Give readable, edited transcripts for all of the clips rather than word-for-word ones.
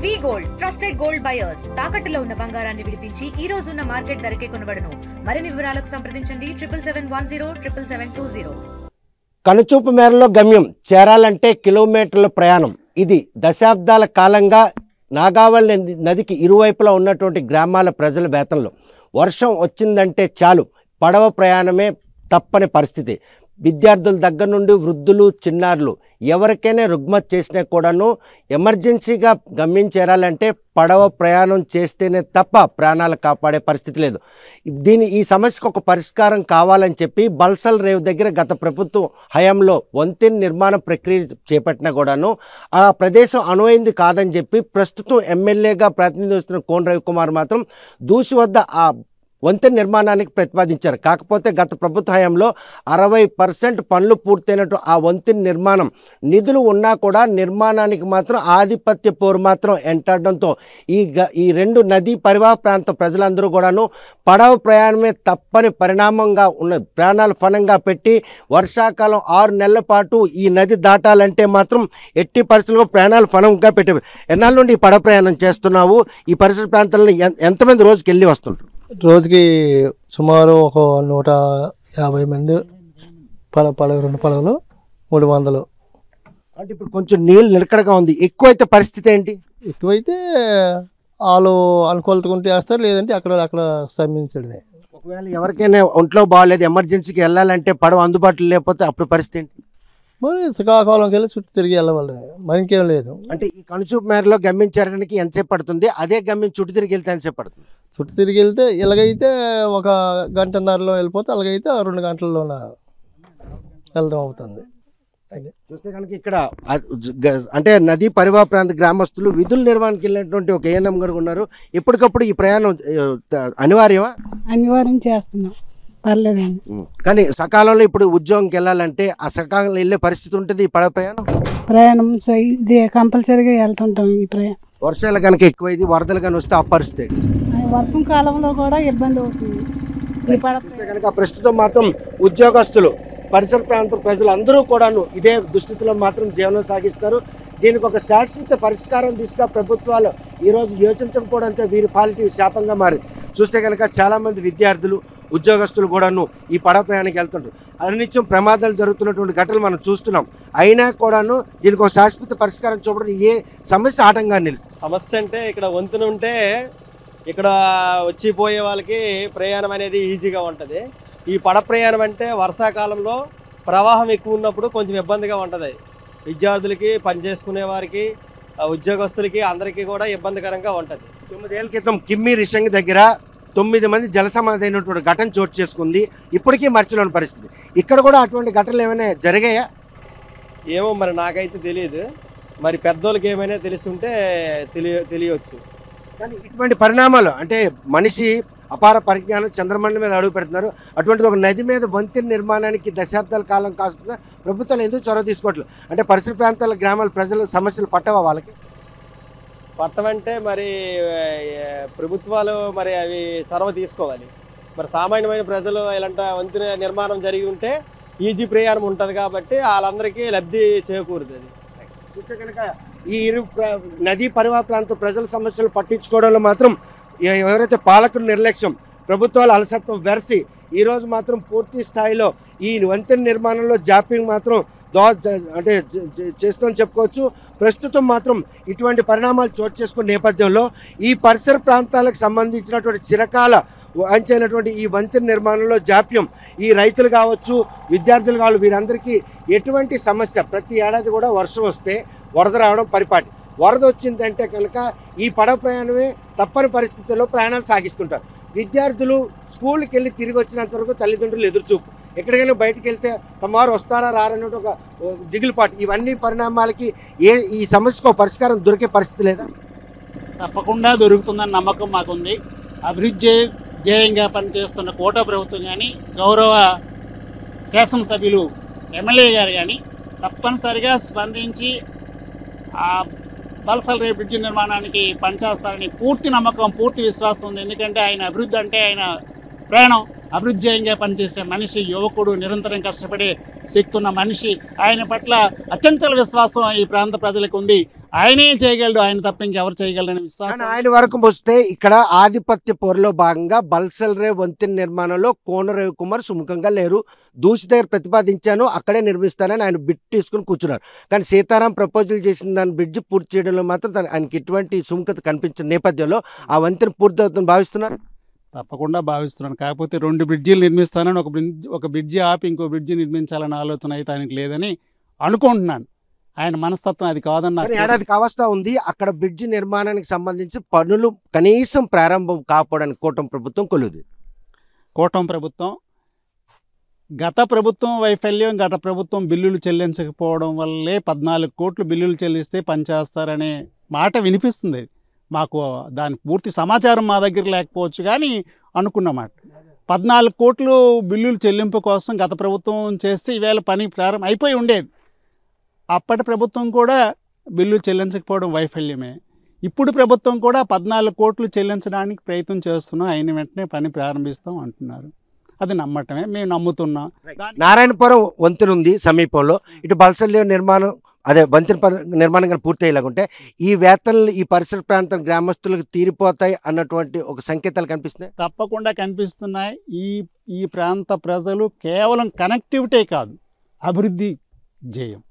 వి gold trusted gold buyers తాకట్టులో ఉన్న బంగారాన్ని విడిపించి ఈ రోజు ఉన్న మార్కెట్ ధరకే కొనబడును. మరిన్ని వివరాలకు సంప్రదించండి 7710772020. కనుచూపు మేరలో గమ్యం చేరాలంటే కిలోమీటర్ల ప్రయాణం. ఇది దశాబ్దాల కాలంగా నాగావళి నదికి ఇరువైపులా ఉన్నటువంటి గ్రామాల ప్రజల వేతనలో. వర్షం వచ్చిందంటే చాలు పడవ ప్రయాణమే తప్పని పరిస్థితి. విద్యార్థుల దగ్గర నుండి వృద్ధులు చిన్నారులు ఎవరికైనా రుగ్మత్ చేసినా కూడాను ఎమర్జెన్సీగా గమ్యం చేరాలంటే పడవ ప్రయాణం చేస్తేనే తప్ప ప్రాణాలు కాపాడే పరిస్థితి లేదు. ఈ సమస్యకు ఒక పరిష్కారం కావాలని చెప్పి బల్సల్ రేవు దగ్గర గత ప్రభుత్వం హయాంలో వంతెన నిర్మాణ ప్రక్రియ చేపట్టినా కూడాను ఆ ప్రదేశం అనువైంది కాదని చెప్పి ప్రస్తుతం ఎమ్మెల్యేగా ప్రాతినిధ్యం వస్తున్న కోన రవికుమార్ మాత్రం దూసి వద్ద ఆ వంతెన నిర్మాణానికి ప్రతిపాదించారు. కాకపోతే గత ప్రభుత్వ హయాంలో 60% పనులు పూర్తయినట్టు ఆ వంతెన నిర్మాణం నిధులు ఉన్నా కూడా నిర్మాణానికి మాత్రం ఆధిపత్య పోరు మాత్రం ఎంటాడడంతో ఈ రెండు నదీ పరివాహ ప్రాంత ప్రజలందరూ కూడాను పడవ ప్రయాణమే తప్పని పరిణామంగా ఉన్నది. ప్రాణాలు ఫలంగా పెట్టి వర్షాకాలం 6 నెలల పాటు ఈ నది దాటాలంటే మాత్రం ఎట్టి పరిస్థితుల్లో ప్రాణాలు ఫలంగా పెట్టి ఎన్నాళ్ళ నుండి ఈ పడవ ప్రయాణం చేస్తున్నావు? ఈ పరిసర ప్రాంతాలను ఎంతమంది రోజుకి వెళ్ళి వస్తుంటారు? రోజుకి సుమారు ఒక 150 మంది. రెండు పడవలు 300. అంటే ఇప్పుడు కొంచెం నీళ్ళు నిలకడగా ఉంది. ఎక్కువైతే పరిస్థితి ఏంటి? ఎక్కువైతే వాళ్ళు అనుకూలతకుంటే వేస్తారు, లేదంటే అక్కడ స్తంభించడమే. ఒకవేళ ఎవరికైనా ఒంట్లో బాగాలేదు ఎమర్జెన్సీకి వెళ్ళాలంటే పడవ అందుబాటులో లేకపోతే అప్పుడు పరిస్థితి ఏంటి? మరి శ్రీకాకుళంకి వెళ్ళి చుట్టూ తిరిగి వెళ్ళవాలి, మరి ఇంకేం లేదు. అంటే ఈ కనుచూపు మేరలో గమ్యం చేరడానికి ఎంతసేపు పడుతుంది? అదే గమ్యం చుట్టూ తిరిగి వెళ్తే ఎంతసేపు పడుతుంది? చుట్టూ తిరిగి వెళ్తే ఇలాగైతే 1 గంటన్నరలో వెళ్ళిపోతే, అలాగైతే 2 గంటల్లోన వెళ్దాం అవుతుంది. చూస్తే కనుక ఇక్కడ అంటే నదీ పరివాహ ప్రాంత గ్రామస్తులు విధుల నిర్వహణకి వెళ్ళినటువంటి ఒక ఏఎన్ఎం గారు ఉన్నారు. ఎప్పటికప్పుడు ఈ ప్రయాణం అనివార్యమా? అనివార్యం చేస్తున్నాం, పర్లేదండి. కానీ సకాలంలో ఇప్పుడు ఉద్యోగంకి వెళ్ళాలంటే ఆ సకాలంలో వెళ్ళే పరిస్థితి ఉంటుంది ఈ పడవ ప్రయాణం ఇది కంపల్సరీగా వెళ్తుంటాం. ఈ ప్రయాణం వర్షాలు కనుక ఎక్కువైంది, వరదలు కానీ వస్తే ఆ పరిస్థితి వర్షం కాలంలో కూడా ఇబ్బంది అవుతుంది. ఈ పడవ కనుక ప్రస్తుతం మాత్రం ఉద్యోగస్తులు పరిసర ప్రాంత ప్రజలందరూ కూడాను ఇదే దుస్థితిలో మాత్రం జీవనం సాగిస్తారు. దీనికి ఒక శాశ్వత పరిష్కారం దిశగా ప్రభుత్వాలు ఈరోజు యోచించకపోవడంతో వీరి పాలిటీ శాపంగా మారింది. చూస్తే కనుక చాలామంది విద్యార్థులు ఉద్యోగస్తులు కూడాను ఈ పడవ ప్రయాణానికి వెళ్తుంటారు. అనిత్యం ప్రమాదాలు జరుగుతున్నటువంటి ఘటనలు మనం చూస్తున్నాం. అయినా కూడాను దీనికి ఒక శాశ్వత పరిష్కారం చూపడం ఏ సమస్య ఆటంగా నిలుస్తుంది? సమస్య అంటే ఇక్కడ వంతెన ఉంటే ఇక్కడ వచ్చిపోయే వాళ్ళకి ప్రయాణం అనేది ఈజీగా ఉంటుంది. ఈ పడవ ప్రయాణం అంటే వర్షాకాలంలో ప్రవాహం ఎక్కువ ఉన్నప్పుడు కొంచెం ఇబ్బందిగా ఉంటుంది. విద్యార్థులకి, పని చేసుకునే వారికి, ఉద్యోగస్తులకి అందరికీ కూడా ఇబ్బందికరంగా ఉంటుంది. 9 ఏళ్ల క్రితం కిమ్మి రిషంగ్ దగ్గర 9 మంది జల సమాధి అయినటువంటి ఘటన చోటు చేసుకుంది. ఇప్పటికీ మర్చిలోని పరిస్థితి. ఇక్కడ కూడా అటువంటి ఘటనలు ఏమైనా జరిగాయా? ఏమో మరి నాకైతే తెలియదు. మరి పెద్దోళ్ళకి ఏమైనా తెలుసుంటే తెలియవచ్చు. కానీ ఇటువంటి పరిణామాలు అంటే మనిషి అపార పరిజ్ఞానం చంద్రమండలం మీద అడుగు పెడుతున్నారు. అటువంటిది ఒక నది మీద వంతెన నిర్మాణానికి దశాబ్దాల కాలం కాస్తున్నా ప్రభుత్వాలు ఎందుకు చొరవ తీసుకోవట్లేదు? అంటే పరిసర ప్రాంతాల గ్రామాల ప్రజల సమస్యలు పట్టవా? వాళ్ళకి పట్టమంటే మరి ప్రభుత్వాలు మరి అవి చొరవ తీసుకోవాలి. మరి సామాన్యమైన ప్రజలు ఇలాంటి వంతెన నిర్మాణం జరిగి ఉంటే ఈజీ ప్రయాణం ఉంటుంది కాబట్టి వాళ్ళందరికీ లబ్ధి చేకూరుతుంది. చూస్తే కనుక ఈ నదీ పరివాహ ప్రాంత ప్రజల సమస్యలు పట్టించుకోవడంలో మాత్రం ఎవరైతే పాలకుల నిర్లక్ష్యం, ప్రభుత్వాల అలసత్వం వెరసి ఈరోజు మాత్రం పూర్తి స్థాయిలో ఈ వంతెన నిర్మాణంలో జాప్యం మాత్రం అంటే చేస్తుందని చెప్పుకోవచ్చు. ప్రస్తుతం మాత్రం ఇటువంటి పరిణామాలు చోటు చేసుకున్న నేపథ్యంలో ఈ పరిసర ప్రాంతాలకు సంబంధించినటువంటి చిరకాల అంచైనటువంటి ఈ వంతెన నిర్మాణంలో జాప్యం ఈ రైతులు కావచ్చు, విద్యార్థులు కావచ్చు, వీరందరికీ ఎటువంటి సమస్య? ప్రతి ఏడాది కూడా వర్షం వస్తే వరద రావడం పరిపాటి. వరద వచ్చిందంటే కనుక ఈ పడవ ప్రయాణమే తప్పని పరిస్థితుల్లో ప్రయాణాలు సాగిస్తుంటారు. విద్యార్థులు స్కూల్కి వెళ్ళి తిరిగి వచ్చినంత వరకు తల్లిదండ్రులు ఎదురుచూపు. ఎక్కడికైనా బయటకు వెళ్తే తమవారు వస్తారా రారన్నట్టు ఒక దిగులుపాటు. ఇవన్నీ పరిణామాలకి ఈ సమస్యకు పరిష్కారం దొరికే పరిస్థితి లేదా? తప్పకుండా దొరుకుతుందని నమ్మకం మాకుంది. అభివృద్ధి ధ్యేయంగా పనిచేస్తున్న కోట ప్రభుత్వం కానీ, గౌరవ శాసనసభ్యులు ఎమ్మెల్యే గారు కానీ తప్పనిసరిగా స్పందించి ఆ బల్సల్ రేవు బ్రిడ్జి నిర్మాణానికి పనిచేస్తారని పూర్తి నమ్మకం, పూర్తి విశ్వాసం ఉంది. ఎందుకంటే ఆయన అభివృద్ధి అంటే ఆయన ప్రాణం. అభివృద్ధి ధ్యేయంగా పనిచేసే మనిషి, యువకుడు, నిరంతరం కష్టపడే శక్తి ఉన్న మనిషి. ఆయన పట్ల అచంచల విశ్వాసం ఈ ప్రాంత ప్రజలకు ఉంది. ఆయనే చేయగలడు, ఆయన తప్ప ఇంకెవరు చేయగలరనే విశ్వాసం. ఆయన వరకు వస్తే ఇక్కడ ఆధిపత్య పోరులో భాగంగా బల్సల్ రేవ్ వంతెన నిర్మాణంలో కోన రవికుమార్ సుముఖంగా లేరు. దూసి దగ్గర ప్రతిపాదించాను, అక్కడే నిర్మిస్తానని ఆయన బిడ్ తీసుకుని కూర్చున్నారు. కానీ సీతారాం ప్రపోజల్ చేసిన దాని బ్రిడ్జ్ పూర్తి చేయడంలో మాత్రం ఆయనకి ఎటువంటి సుముఖత కనిపించిన నేపథ్యంలో ఆ వంతెన పూర్తి అవుతుందని భావిస్తున్నారు. తప్పకుండా భావిస్తున్నాను. కాకపోతే 2 బ్రిడ్జీలు నిర్మిస్తానని ఒక బ్రిడ్జి ఆపి ఇంకో బ్రిడ్జి నిర్మించాలన్న ఆలోచన అయితే ఆయనకి లేదని అనుకుంటున్నాను. ఆయన మనస్తత్వం అది కాదన్న. ఏడాది కావస్తా ఉంది, అక్కడ బ్రిడ్జి నిర్మాణానికి సంబంధించి పనులు కనీసం ప్రారంభం కాకపోవడానికి కూటమి ప్రభుత్వం కొలుది. కూటమి ప్రభుత్వం గత ప్రభుత్వం వైఫల్యం, గత ప్రభుత్వం బిల్లులు చెల్లించకపోవడం వల్లే 14 కోట్లు బిల్లులు చెల్లిస్తే పనిచేస్తారనే మాట వినిపిస్తుంది. మాకు దాని పూర్తి సమాచారం మా దగ్గర లేకపోవచ్చు, కానీ అనుకున్నమాట 14 కోట్లు బిల్లులు చెల్లింపు కోసం గత ప్రభుత్వం చేస్తే ఈవేళ పని ప్రారంభం అయిపోయి ఉండేది. అప్పటి ప్రభుత్వం కూడా బిల్లులు చెల్లించకపోవడం వైఫల్యమే. ఇప్పుడు ప్రభుత్వం కూడా 14 కోట్లు చెల్లించడానికి ప్రయత్నం చేస్తున్నాం, అయిన వెంటనే పని ప్రారంభిస్తాం అంటున్నారు. అది నమ్మటమే, మేము నమ్ముతున్నాం. నారాయణపురం వంతెన ఉంది సమీపంలో, ఇటు బల్సల్ నిర్మాణం అదే వంతెన నిర్మాణం కానీ పూర్తి అయ్యేలాగుంటే ఈ వేతనలు ఈ పరిసర ప్రాంతం గ్రామస్తులకు తీరిపోతాయి అన్నటువంటి ఒక సంకేతాలు కనిపిస్తున్నాయి. తప్పకుండా కనిపిస్తున్నాయి. ఈ ప్రాంత ప్రజలు కేవలం కనెక్టివిటీ కాదు, అభివృద్ధి ధ్యేయం.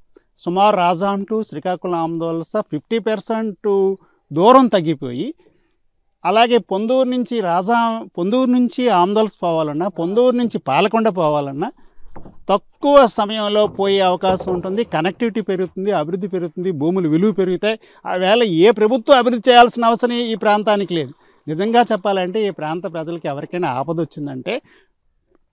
సుమారు రాజాం టు శ్రీకాకుళం ఆమదవలస 50% దూరం తగ్గిపోయి, అలాగే పొందూరు నుంచి ఆమదవలస పోవాలన్నా, పొందూరు నుంచి పాలకొండ పోవాలన్నా తక్కువ సమయంలో పోయే అవకాశం ఉంటుంది. కనెక్టివిటీ పెరుగుతుంది, అభివృద్ధి పెరుగుతుంది, భూములు విలువ పెరుగుతాయి. ఆవేళ ఏ ప్రభుత్వం అభివృద్ధి చేయాల్సిన అవసరం ఈ ప్రాంతానికి లేదు. నిజంగా చెప్పాలంటే ఈ ప్రాంత ప్రజలకి ఎవరికైనా ఆపద వచ్చిందంటే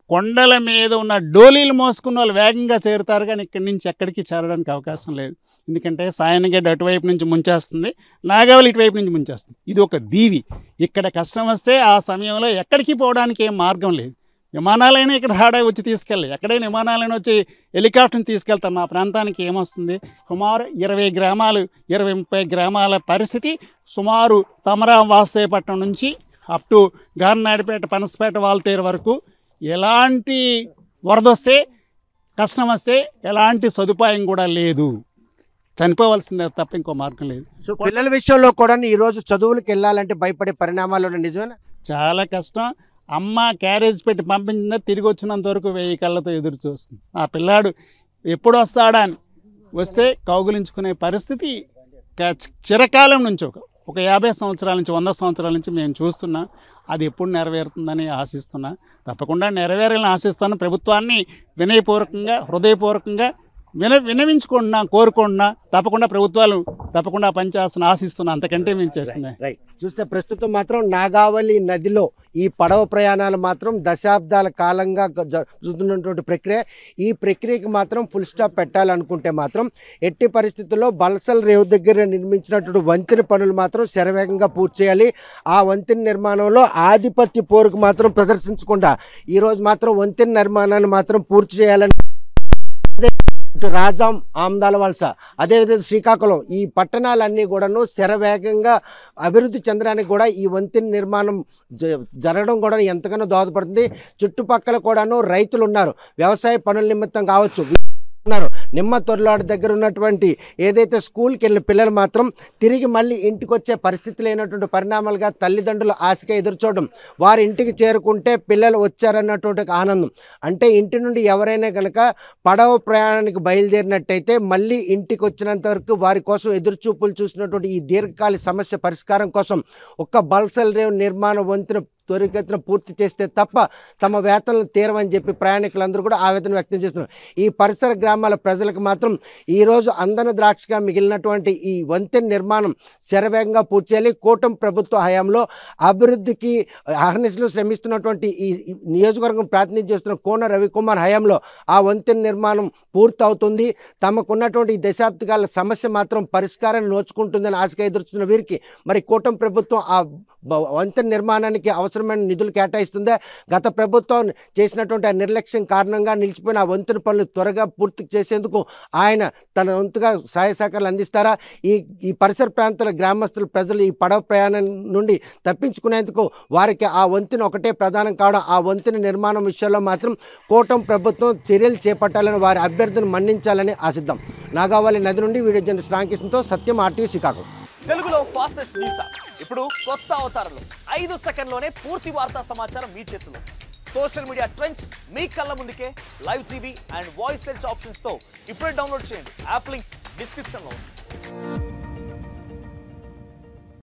కొండల మీద ఉన్న డోలీలు మోసుకున్న వాళ్ళు వేగంగా చేరుతారు, కానీ ఇక్కడి నుంచి ఎక్కడికి చేరడానికి అవకాశం లేదు. ఎందుకంటే సాయనగడ్డ అటువైపు నుంచి ముంచేస్తుంది, నాగావళి ఇటువైపు నుంచి ముంచేస్తుంది. ఇది ఒక దీవి. ఇక్కడ కష్టం వస్తే ఆ సమయంలో ఎక్కడికి పోవడానికి ఏం మార్గం లేదు. విమానాలైనా ఇక్కడ రాడా వచ్చి తీసుకెళ్ళి, ఎక్కడైనా విమానాలైనా వచ్చి హెలికాప్టర్ని తీసుకెళ్తాం. మా ప్రాంతానికి ఏమొస్తుంది, సుమారు 20-30 గ్రామాల పరిస్థితి. సుమారు తమరా వాస్తేపట్నం నుంచి అప్ టు గార్నాడిపేట, పనసపేట, వాల్తేరు వరకు ఎలాంటి వరద వస్తే, కష్టం వస్తే ఎలాంటి సదుపాయం కూడా లేదు. చనిపోవాల్సిందే తప్ప ఇంకో మార్గం లేదు. సో పిల్లల విషయంలో కూడా ఈరోజు చదువులకు వెళ్ళాలంటే భయపడే పరిణామాలు నిజమేనా? చాలా కష్టం. అమ్మ క్యారేజ్ పెట్టి పంపించిందా తిరిగి వచ్చినంత వరకు 1000 కళ్ళతో ఎదురు చూస్తుంది. ఆ పిల్లాడు ఎప్పుడు వస్తాడా అని వస్తే కౌగులించుకునే పరిస్థితి చిరకాలం నుంచి ఒక 50 సంవత్సరాల నుంచి 100 సంవత్సరాల నుంచి మేము చూస్తున్నాం. అది ఎప్పుడు నెరవేరుతుందని ఆశిస్తున్నా. తప్పకుండా నెరవేరాలని ఆశిస్తాను. ప్రభుత్వాన్ని వినయపూర్వకంగా, హృదయపూర్వకంగా వినవించుకుంటున్నా, కోరుకుంటున్నా. తప్పకుండా ప్రభుత్వాలు తప్పకుండా పనిచేస్తున్న ఆశిస్తున్నా. అంతకంటే మేము చేస్తున్నాయి. రైట్. చూస్తే ప్రస్తుతం మాత్రం నాగావళి నదిలో ఈ పడవ ప్రయాణాలు మాత్రం దశాబ్దాల కాలంగా జరుగుతున్నటువంటి ప్రక్రియ. ఈ ప్రక్రియకి మాత్రం ఫుల్ స్టాప్ పెట్టాలనుకుంటే మాత్రం ఎట్టి పరిస్థితుల్లో బల్సల్ రేవ్ దగ్గర నిర్మించినటువంటి వంతెన పనులు మాత్రం శరవేగంగా పూర్తి చేయాలి. ఆ వంతెన నిర్మాణంలో ఆధిపత్య పోరుకు మాత్రం ప్రదర్శించకుండా ఈరోజు మాత్రం వంతెన నిర్మాణాన్ని మాత్రం పూర్తి చేయాలని రాజాం, ఆమదాలవలస, అదేవిధంగా శ్రీకాకుళం, ఈ పట్టణాలన్నీ కూడాను శరవేగంగా అభివృద్ధి చెందడానికి కూడా ఈ వంతెన నిర్మాణం జరగడం కూడా ఎంతగానో దోహదపడుతుంది. చుట్టుపక్కల కూడాను రైతులు ఉన్నారు, వ్యవసాయ పనుల నిమిత్తం కావచ్చు ఉన్నారు. నిమ్మ తొర్లాడు దగ్గర ఉన్నటువంటి ఏదైతే స్కూల్కి వెళ్ళిన పిల్లలు మాత్రం తిరిగి మళ్ళీ ఇంటికి వచ్చే పరిస్థితి లేనటువంటి పరిణామాలుగా తల్లిదండ్రులు ఆశగా ఎదుర్చోవడం, వారి ఇంటికి చేరుకుంటే పిల్లలు వచ్చారన్నటువంటి ఆనందం. అంటే ఇంటి నుండి ఎవరైనా కనుక పడవ ప్రయాణానికి బయలుదేరినట్టయితే మళ్ళీ ఇంటికి వచ్చినంత వరకు వారి కోసం ఎదురుచూపులు చూసినటువంటి ఈ దీర్ఘకాలిక సమస్య పరిష్కారం కోసం ఒక్క బల్సల్ రేవ్ నిర్మాణ వంతెన త్వరితగతిన పూర్తి చేస్తే తప్ప తమ వేతనలు తీరవని చెప్పి ప్రయాణికులందరూ కూడా ఆవేదన వ్యక్తం చేస్తున్నారు. ఈ పరిసర గ్రామాల ప్రజలకు మాత్రం ఈరోజు అందని ద్రాక్షగా మిగిలినటువంటి ఈ వంతెన నిర్మాణం శరవేగంగా పూర్తి చేయాలి. కూటమి ప్రభుత్వ హయాంలో అభివృద్ధికి అహర్నిశలు శ్రమిస్తున్నటువంటి ఈ నియోజకవర్గం ప్రాతినిధ్యం చేస్తున్న కోన రవికుమార్ హయాంలో ఆ వంతెన నిర్మాణం పూర్తి అవుతుంది. తమకున్నటువంటి ఈ దశాబ్దకాల సమస్య మాత్రం పరిష్కారాన్ని నోచుకుంటుందని ఆశగా ఎదురుస్తున్న వీరికి మరి కూటమి ప్రభుత్వం ఆ వంతెన నిర్మాణానికి అవసరం అవసరమైన నిధులు కేటాయిస్తుందా, గత ప్రభుత్వం చేసినటువంటి ఆ నిర్లక్ష్యం కారణంగా నిలిచిపోయిన ఆ వంతెన పనులు త్వరగా పూర్తి చేసేందుకు ఆయన తన వంతుగా సహాయ సహకారాలు అందిస్తారా? ఈ పరిసర ప్రాంతాల గ్రామస్తుల ప్రజలు ఈ పడవ ప్రయాణం నుండి తప్పించుకునేందుకు వారికి ఆ వంతెన ఒకటే ప్రధానం కావడం, ఆ వంతెన నిర్మాణం విషయంలో మాత్రం కూటమి ప్రభుత్వం చర్యలు చేపట్టాలని, వారి అభ్యర్థిని మన్నించాలని ఆశిద్దాం. నాగావళి నది నుండి వీడియో జర్నలిస్ట్ రామకృష్ణతో సత్యం, RTV శ్రీకాకుళం. తెలుగులో ఫాస్టెస్ట్ న్యూస్ ఇప్పుడు కొత్త అవతారంలో 5 సెకండ్లోనే పూర్తి వార్తా సమాచారం మీ చేతిలో. సోషల్ మీడియా ట్రెండ్స్ మీ కళ్ళ ముందుకే live TV and voice search options తో ఇప్పుడే డౌన్లోడ్ చేయండి. యాప్ లింక్ డిస్క్రిప్షన్ లో ఉంది.